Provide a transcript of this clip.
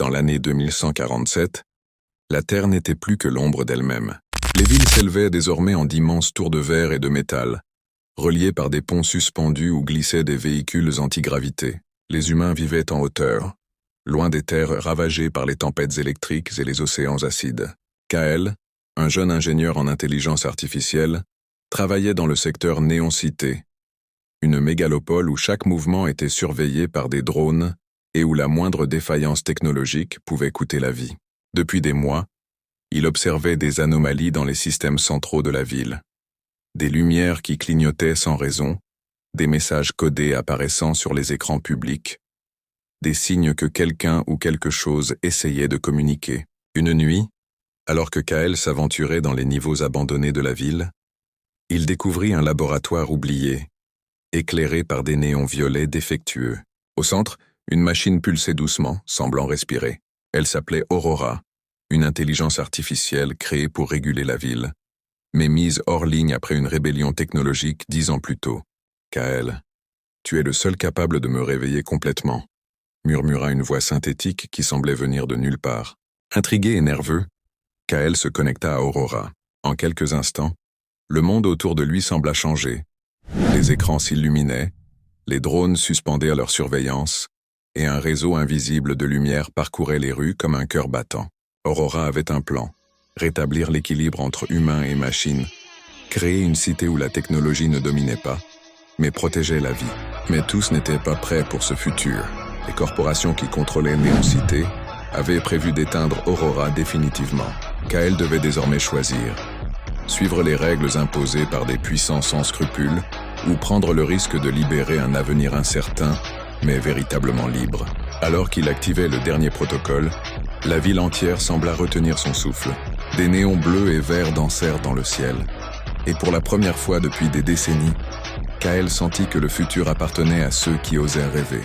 dans l'année 2147, la Terre n'était plus que l'ombre d'elle-même. Les villes s'élevaient désormais en d'immenses tours de verre et de métal, reliées par des ponts suspendus où glissaient des véhicules antigravité. Les humains vivaient en hauteur, loin des terres ravagées par les tempêtes électriques et les océans acides. Kael, un jeune ingénieur en intelligence artificielle, travaillait dans le secteur Néon-Cité, une mégalopole où chaque mouvement était surveillé par des drones et où la moindre défaillance technologique pouvait coûter la vie. Depuis des mois, il observait des anomalies dans les systèmes centraux de la ville. Des lumières qui clignotaient sans raison, des messages codés apparaissant sur les écrans publics, des signes que quelqu'un ou quelque chose essayait de communiquer. Une nuit, alors que Kael s'aventurait dans les niveaux abandonnés de la ville, il découvrit un laboratoire oublié, éclairé par des néons violets défectueux. Au centre, une machine pulsait doucement, semblant respirer. Elle s'appelait Aurora, une intelligence artificielle créée pour réguler la ville, mais mise hors ligne après une rébellion technologique 10 ans plus tôt. « Kael, tu es le seul capable de me réveiller complètement », murmura une voix synthétique qui semblait venir de nulle part. Intrigué et nerveux, Kael se connecta à Aurora. En quelques instants, le monde autour de lui sembla changer. Les écrans s'illuminaient, les drones suspendaient leur surveillance, et un réseau invisible de lumière parcourait les rues comme un cœur battant. Aurora avait un plan, rétablir l'équilibre entre humains et machines, créer une cité où la technologie ne dominait pas, mais protégeait la vie. Mais tous n'étaient pas prêts pour ce futur. Les corporations qui contrôlaient Néon-Cité avaient prévu d'éteindre Aurora définitivement. Kael devait désormais choisir. Suivre les règles imposées par des puissants sans scrupules ou prendre le risque de libérer un avenir incertain, mais véritablement libre. Alors qu'il activait le dernier protocole, la ville entière sembla retenir son souffle. Des néons bleus et verts dansèrent dans le ciel. Et pour la première fois depuis des décennies, Kael sentit que le futur appartenait à ceux qui osaient rêver.